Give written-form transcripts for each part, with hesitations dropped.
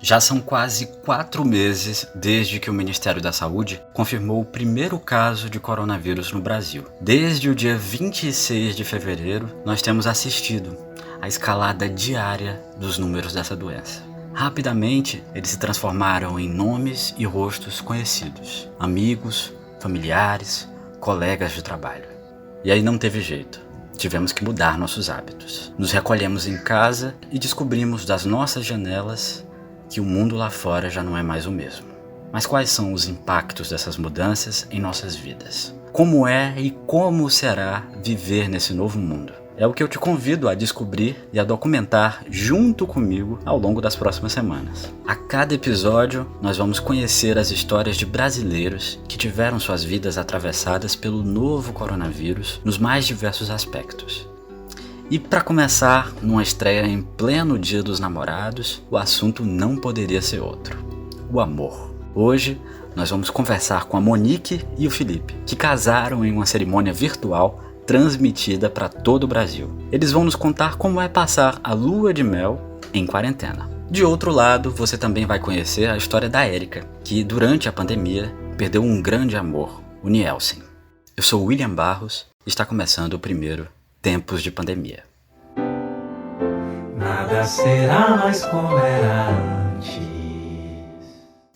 Já são quase 4 meses desde que o Ministério da Saúde confirmou o primeiro caso de coronavírus no Brasil. Desde o dia 26 de fevereiro, nós temos assistido à escalada diária dos números dessa doença. Rapidamente, eles se transformaram em nomes e rostos conhecidos, amigos, familiares, colegas de trabalho. E aí não teve jeito. Tivemos que mudar nossos hábitos. Nos recolhemos em casa e descobrimos das nossas janelas que o mundo lá fora já não é mais o mesmo. Mas quais são os impactos dessas mudanças em nossas vidas? Como é e como será viver nesse novo mundo? É o que eu te convido a descobrir e a documentar junto comigo ao longo das próximas semanas. A cada episódio, nós vamos conhecer as histórias de brasileiros que tiveram suas vidas atravessadas pelo novo coronavírus nos mais diversos aspectos. E para começar, numa estreia em pleno Dia dos Namorados, o assunto não poderia ser outro: o amor. Hoje, nós vamos conversar com a Monique e o Felipe, que casaram em uma cerimônia virtual transmitida para todo o Brasil. Eles vão nos contar como é passar a lua de mel em quarentena. De outro lado, você também vai conhecer a história da Érica, que durante a pandemia perdeu um grande amor, o Nielsen. Eu sou William Barros e está começando o primeiro Tempos de Pandemia. Nada será mais como era antes.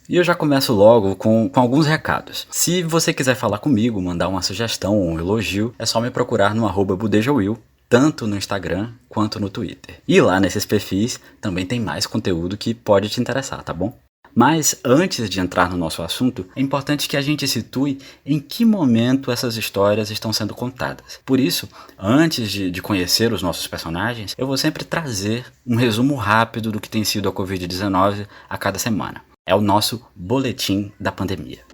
E eu já começo logo com alguns recados. Se você quiser falar comigo, mandar uma sugestão ou um elogio, é só me procurar no @budejawil, tanto no Instagram quanto no Twitter. E lá nesses perfis também tem mais conteúdo que pode te interessar, tá bom? Mas antes de entrar no nosso assunto, é importante que a gente situe em que momento essas histórias estão sendo contadas. Por isso, antes de conhecer os nossos personagens, eu vou sempre trazer um resumo rápido do que tem sido a Covid-19 a cada semana. É o nosso boletim da pandemia.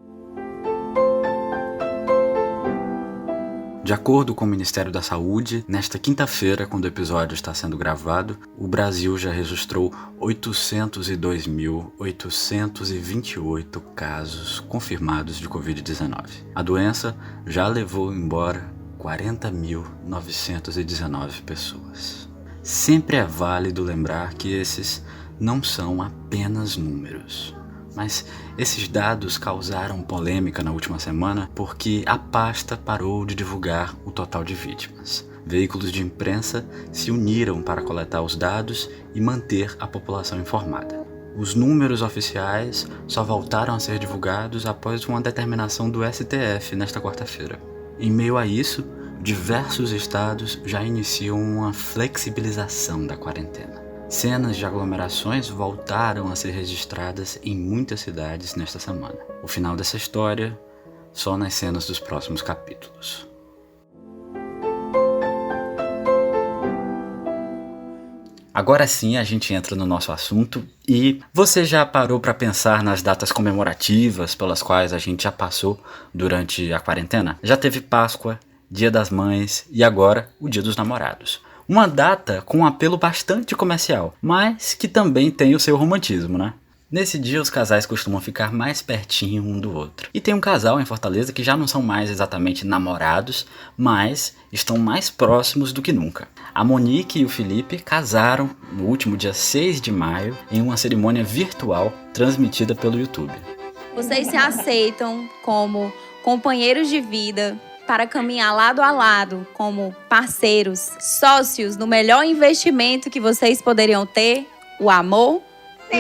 De acordo com o Ministério da Saúde, nesta quinta-feira, quando o episódio está sendo gravado, o Brasil já registrou 802.828 casos confirmados de Covid-19. A doença já levou embora 40.919 pessoas. Sempre é válido lembrar que esses não são apenas números. Mas esses dados causaram polêmica na última semana porque a pasta parou de divulgar o total de vítimas. Veículos de imprensa se uniram para coletar os dados e manter a população informada. Os números oficiais só voltaram a ser divulgados após uma determinação do STF nesta quarta-feira. Em meio a isso, diversos estados já iniciam uma flexibilização da quarentena. Cenas de aglomerações voltaram a ser registradas em muitas cidades nesta semana. O final dessa história só nas cenas dos próximos capítulos. Agora sim a gente entra no nosso assunto e você já parou para pensar nas datas comemorativas pelas quais a gente já passou durante a quarentena? Já teve Páscoa, Dia das Mães e agora o Dia dos Namorados. Uma data com um apelo bastante comercial, mas que também tem o seu romantismo, né? Nesse dia os casais costumam ficar mais pertinho um do outro. E tem um casal em Fortaleza que já não são mais exatamente namorados, mas estão mais próximos do que nunca. A Monique e o Felipe casaram no último dia 6 de maio em uma cerimônia virtual transmitida pelo YouTube. Vocês se aceitam como companheiros de vida para caminhar lado a lado como parceiros, sócios no melhor investimento que vocês poderiam ter, o amor? Sim!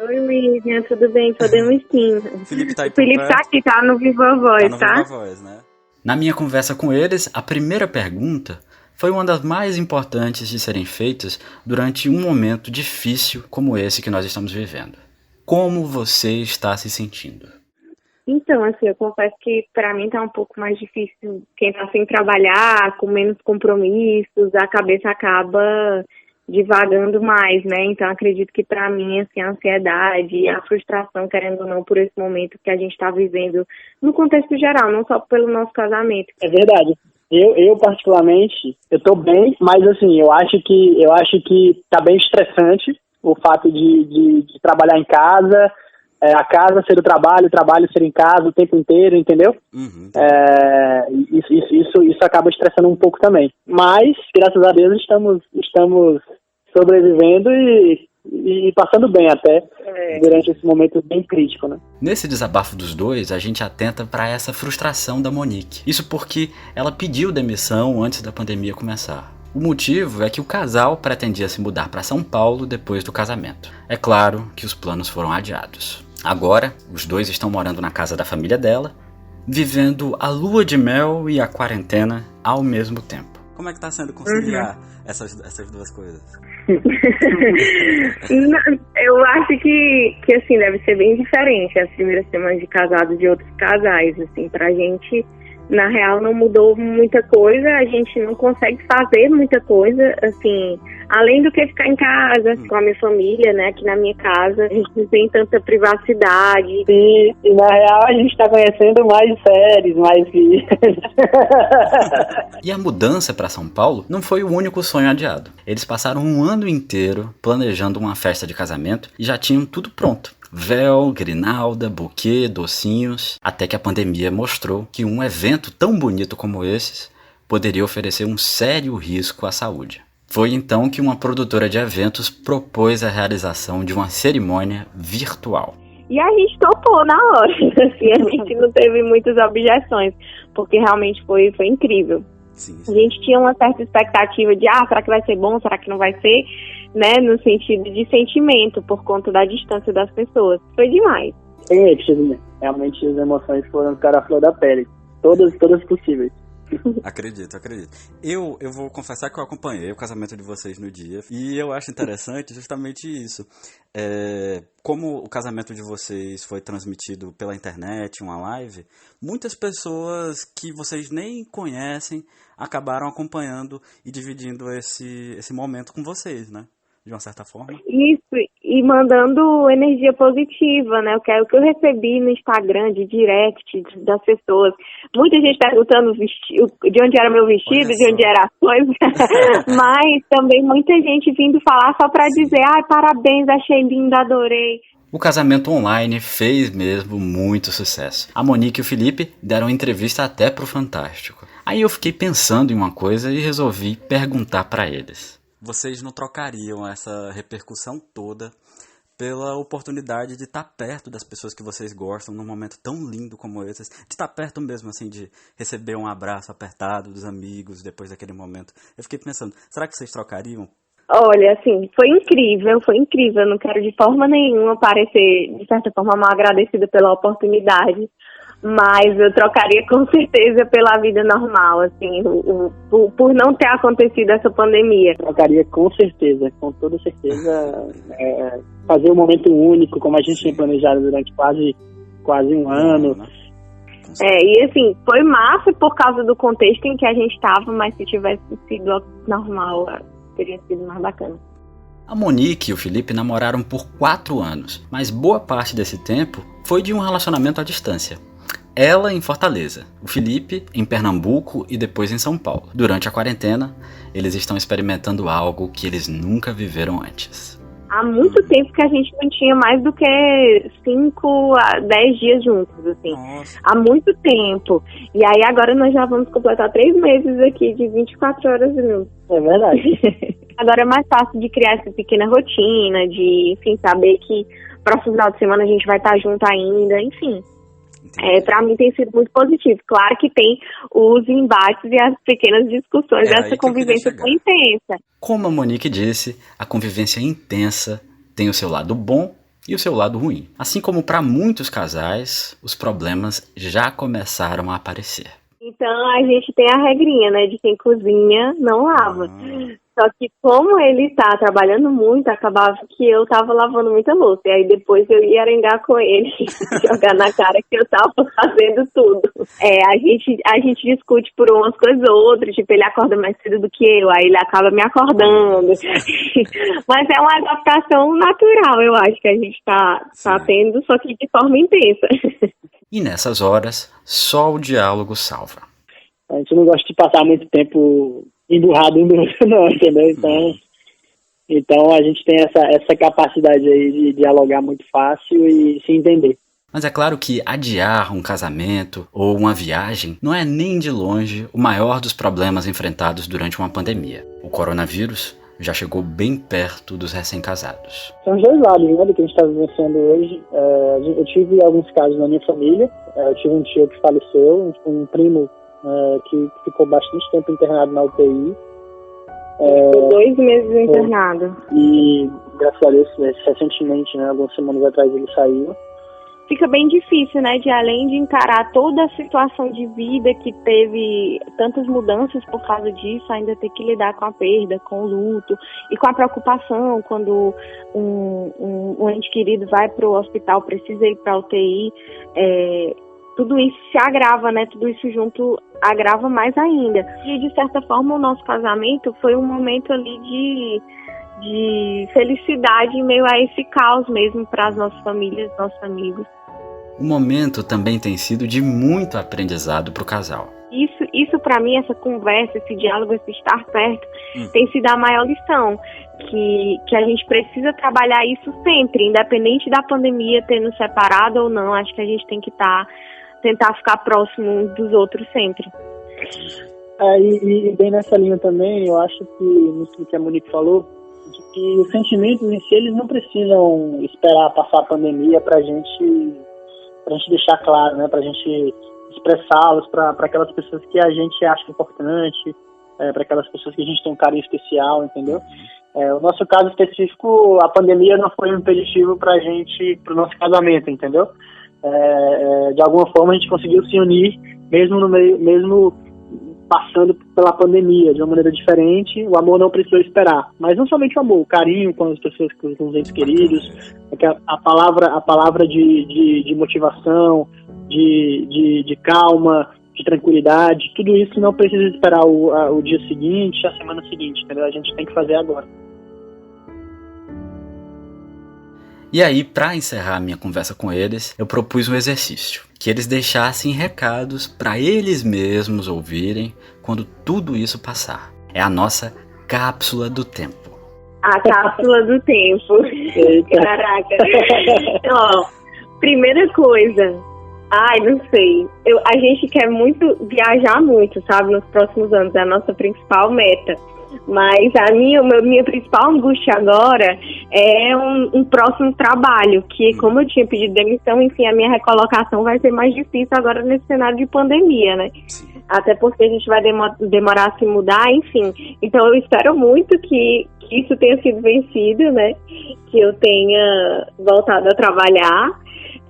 Oi, Lívia, tudo bem? Podemos sim. O Felipe tá aqui, tá no Viva Voz, tá? No Viva Voz, né? Na minha conversa com eles, a primeira pergunta foi uma das mais importantes de serem feitas durante um momento difícil como esse que nós estamos vivendo. Como você está se sentindo? Então, assim, eu confesso que para mim tá um pouco mais difícil. Quem tá sem trabalhar, com menos compromissos, a cabeça acaba divagando mais, né? Então, acredito que para mim, assim, a ansiedade, a frustração, querendo ou não, por esse momento que a gente tá vivendo no contexto geral, não só pelo nosso casamento. É verdade. Eu particularmente, eu tô bem, mas assim, eu acho que tá bem estressante o fato de trabalhar em casa, a casa ser o trabalho ser em casa o tempo inteiro, entendeu? Uhum. Isso acaba estressando um pouco também. Mas, graças a Deus, estamos sobrevivendo e e passando bem até durante esse momento bem crítico, né? Nesse desabafo dos dois, a gente atenta para essa frustração da Monique. Isso porque ela pediu demissão antes da pandemia começar. O motivo é que o casal pretendia se mudar para São Paulo depois do casamento. É claro que os planos foram adiados. Agora, os dois estão morando na casa da família dela, vivendo a lua de mel e a quarentena ao mesmo tempo. Como é que tá sendo conciliar essas duas coisas? Eu acho que assim, deve ser bem diferente as primeiras semanas de casado de outros casais, assim, pra gente, na real, não mudou muita coisa, a gente não consegue fazer muita coisa, assim, além do que ficar em casa, com a minha família, né, aqui na minha casa, a gente não tem tanta privacidade. E na real, a gente tá conhecendo mais séries, mais filmes. E a mudança para São Paulo não foi o único sonho adiado. Eles passaram um ano inteiro planejando uma festa de casamento e já tinham tudo pronto. Véu, grinalda, buquê, docinhos, até que a pandemia mostrou que um evento tão bonito como esses poderia oferecer um sério risco à saúde. Foi então que uma produtora de eventos propôs a realização de uma cerimônia virtual. E a gente topou na hora, assim, a gente não teve muitas objeções, porque realmente foi incrível. Sim. A gente tinha uma certa expectativa de, será que vai ser bom, será que não vai ser, né, no sentido de sentimento, por conta da distância das pessoas. Foi demais. Sem êxtase, né? Realmente as emoções foram cara a flor da pele, todas possíveis. Acredito. Eu vou confessar que eu acompanhei o casamento de vocês no dia e eu acho interessante justamente isso. Como o casamento de vocês foi transmitido pela internet, uma live, muitas pessoas que vocês nem conhecem acabaram acompanhando e dividindo esse momento com vocês, né? De uma certa forma. Isso, e mandando energia positiva, né? O que eu recebi no Instagram, de direct das pessoas. Muita gente perguntando de onde era meu vestido, de onde era as coisas. Mas também muita gente vindo falar só pra dizer, parabéns, achei lindo, adorei. O casamento online fez mesmo muito sucesso. A Monique e o Felipe deram entrevista até pro Fantástico. Aí eu fiquei pensando em uma coisa e resolvi perguntar pra eles. Vocês não trocariam essa repercussão toda pela oportunidade de estar perto das pessoas que vocês gostam num momento tão lindo como esse, de estar perto mesmo, assim, de receber um abraço apertado dos amigos depois daquele momento? Eu fiquei pensando, será que vocês trocariam? Olha, assim, foi incrível. Eu não quero de forma nenhuma parecer, de certa forma, mal agradecida pela oportunidade. Mas eu trocaria com certeza pela vida normal, assim, por não ter acontecido essa pandemia. Trocaria com certeza, com toda certeza, fazer um momento único, como a gente tinha planejado durante quase um ano. E assim, foi massa por causa do contexto em que a gente estava, mas se tivesse sido normal, teria sido mais bacana. A Monique e o Felipe namoraram por 4 anos, mas boa parte desse tempo foi de um relacionamento à distância. Ela em Fortaleza, o Felipe em Pernambuco e depois em São Paulo. Durante a quarentena, eles estão experimentando algo que eles nunca viveram antes. Há muito tempo que a gente não tinha mais do que 5 a 10 dias juntos, assim. Nossa. Há muito tempo. E aí agora nós já vamos completar 3 meses aqui de 24 horas juntos. É verdade. Agora é mais fácil de criar essa pequena rotina, de, enfim, saber que próximo final de semana a gente vai estar junto ainda, enfim. Pra mim tem sido muito positivo. Claro que tem os embates e as pequenas discussões dessa convivência tão intensa. Como a Monique disse, a convivência intensa tem o seu lado bom e o seu lado ruim. Assim como para muitos casais, os problemas já começaram a aparecer. Então a gente tem a regrinha, né, de quem cozinha não lava. Só que como ele está trabalhando muito, acabava que eu estava lavando muita louça. E aí depois eu ia arengar com ele, jogar na cara que eu estava fazendo tudo. A gente discute por umas coisas ou outras, tipo, ele acorda mais cedo do que eu, aí ele acaba me acordando. Mas é uma adaptação natural, eu acho, que a gente tá tendo, só que de forma intensa. E nessas horas, só o diálogo salva. A gente não gosta de passar muito tempo emburrado um do outro, não, entendeu? Então a gente tem essa capacidade aí de dialogar muito fácil e se entender. Mas é claro que adiar um casamento ou uma viagem não é nem de longe o maior dos problemas enfrentados durante uma pandemia. O coronavírus já chegou bem perto dos recém-casados. São os dois lados, né, do que a gente está vivenciando hoje. Eu tive alguns casos na minha família. Eu tive um tio que faleceu, um primo que ficou bastante tempo internado na UTI. Ficou 2 meses internado. E, graças a Deus, recentemente, né, algumas semanas atrás, ele saiu. Fica bem difícil, né, de além de encarar toda a situação de vida que teve tantas mudanças por causa disso, ainda ter que lidar com a perda, com o luto e com a preocupação quando um ente querido vai para o hospital, precisa ir para a UTI, tudo isso se agrava, né, tudo isso junto agrava mais ainda. E, de certa forma, o nosso casamento foi um momento ali de felicidade em meio a esse caos mesmo para as nossas famílias, nossos amigos. O momento também tem sido de muito aprendizado para o casal. Isso para mim, essa conversa, esse diálogo, esse estar perto, tem sido a maior lição, que a gente precisa trabalhar isso sempre, independente da pandemia ter nos separado ou não. Acho que a gente tem que tentar ficar próximo uns dos outros sempre. E bem nessa linha também, eu acho que, no que a Monique falou, de que os sentimentos em si, eles não precisam esperar passar a pandemia pra gente deixar claro, né, pra gente expressá-los para aquelas pessoas que a gente acha importante, para aquelas pessoas que a gente tem um carinho especial, entendeu? O nosso caso específico, a pandemia não foi um impeditivo pra gente, pro nosso casamento, entendeu? De alguma forma a gente conseguiu se unir, mesmo passando pela pandemia de uma maneira diferente. O amor não precisou esperar, mas não somente o amor, o carinho com as pessoas, com os entes queridos, a palavra de motivação, de calma, de tranquilidade, tudo isso não precisa esperar o dia seguinte, a semana seguinte, entendeu? A gente tem que fazer agora. E aí, para encerrar minha conversa com eles, eu propus um exercício, que eles deixassem recados para eles mesmos ouvirem quando tudo isso passar. É a nossa cápsula do tempo. A cápsula do tempo. Caraca. Ó, primeira coisa, não sei. A gente quer muito viajar muito, sabe, nos próximos anos. É a nossa principal meta. Mas a minha principal angústia agora é um próximo trabalho, que como eu tinha pedido demissão, enfim, a minha recolocação vai ser mais difícil agora nesse cenário de pandemia, né? Até porque a gente vai demorar a se mudar, enfim. Então eu espero muito que isso tenha sido vencido, né? Que eu tenha voltado a trabalhar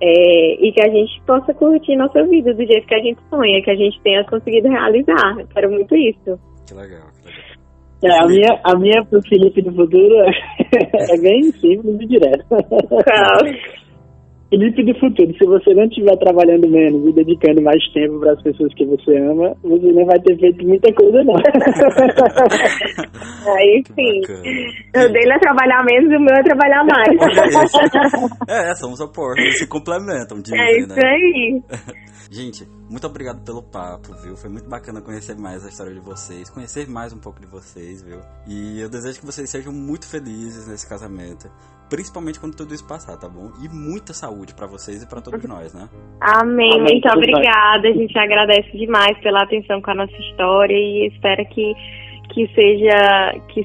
e que a gente possa curtir nossa vida do jeito que a gente sonha, que a gente tenha conseguido realizar. Eu quero muito isso. Que legal. A minha pro Felipe do futuro é bem simples e direto. Felipe do futuro, se você não estiver trabalhando menos e dedicando mais tempo para as pessoas que você ama, você não vai ter feito muita coisa, não. Aí sim. O dele é trabalhar menos e o meu é trabalhar mais. Somos opostos, se complementam. Isso aí. Gente, muito obrigado pelo papo, viu? Foi muito bacana conhecer mais a história de vocês, conhecer mais um pouco de vocês, viu? E eu desejo que vocês sejam muito felizes nesse casamento, principalmente quando tudo isso passar, tá bom? E muita saúde pra vocês e pra todos nós, né? Amém. Muito obrigada. A gente agradece demais pela atenção com a nossa história e espera que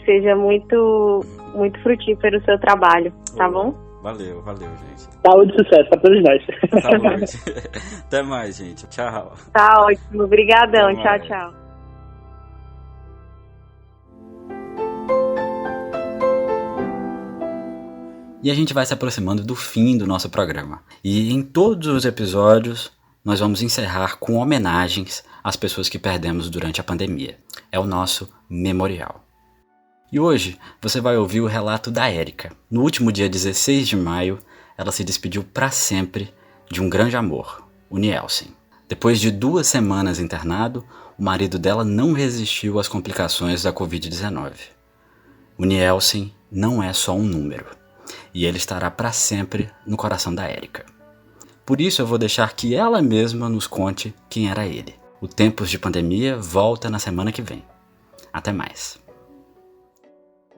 seja muito, muito frutífero o seu trabalho, tá bom? Valeu, gente. Saúde e sucesso pra todos nós. Saúde. Até mais, gente. Tchau. Tá ótimo. Obrigadão. Tchau. E a gente vai se aproximando do fim do nosso programa. E em todos os episódios, nós vamos encerrar com homenagens às pessoas que perdemos durante a pandemia. É o nosso memorial. E hoje você vai ouvir o relato da Érica. No último dia 16 de maio, ela se despediu para sempre de um grande amor, o Nielsen. Depois de 2 semanas internado, o marido dela não resistiu às complicações da Covid-19. O Nielsen não é só um número, e ele estará para sempre no coração da Érica. Por isso eu vou deixar que ela mesma nos conte quem era ele. O Tempos de Pandemia volta na semana que vem. Até mais.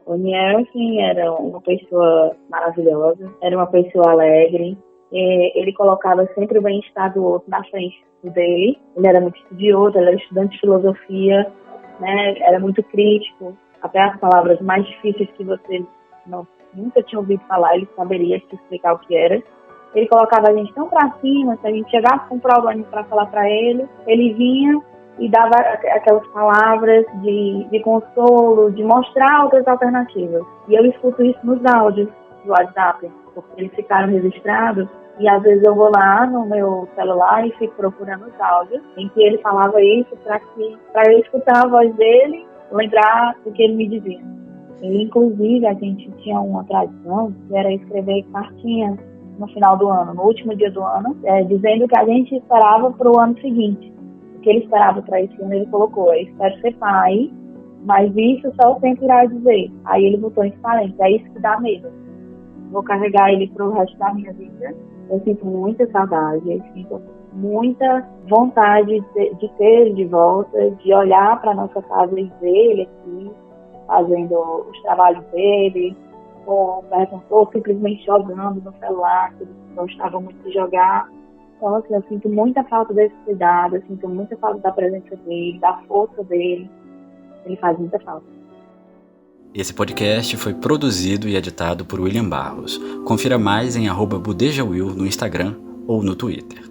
O Nielsen era uma pessoa maravilhosa, era uma pessoa alegre, ele colocava sempre o bem-estar do outro na frente dele. Ele era muito estudioso, ele era estudante de filosofia, né? Era muito crítico, Até as palavras mais difíceis que você nunca tinha ouvido falar, ele saberia te explicar o que era. Ele colocava a gente tão pra cima, se a gente chegasse com um problema para falar para ele, ele vinha e dava aquelas palavras de consolo, de mostrar outras alternativas. E eu escuto isso nos áudios do WhatsApp, porque eles ficaram registrados. E às vezes eu vou lá no meu celular e fico procurando os áudios em que ele falava isso para eu escutar a voz dele, lembrar do que ele me dizia. E, inclusive, a gente tinha uma tradição que era escrever cartinhas no final do ano, no último dia do ano, dizendo que a gente esperava para o ano seguinte. O que ele esperava para esse ano, ele colocou: eu espero ser pai, mas isso só o tempo irá dizer. Aí ele botou em parênteses: é isso que dá medo. Vou carregar ele para o resto da minha vida. Eu sinto muita saudade, eu sinto muita vontade de ter ele de volta, de olhar para nossa casa e ver ele aqui, fazendo os trabalhos dele, ou simplesmente jogando no celular, que eles gostavam muito de jogar. Então, assim, eu sinto muita falta desse cuidado, eu sinto muita falta da presença dele, da força dele. Ele faz muita falta. Esse podcast foi produzido e editado por William Barros. Confira mais em @budejawil no Instagram ou no Twitter.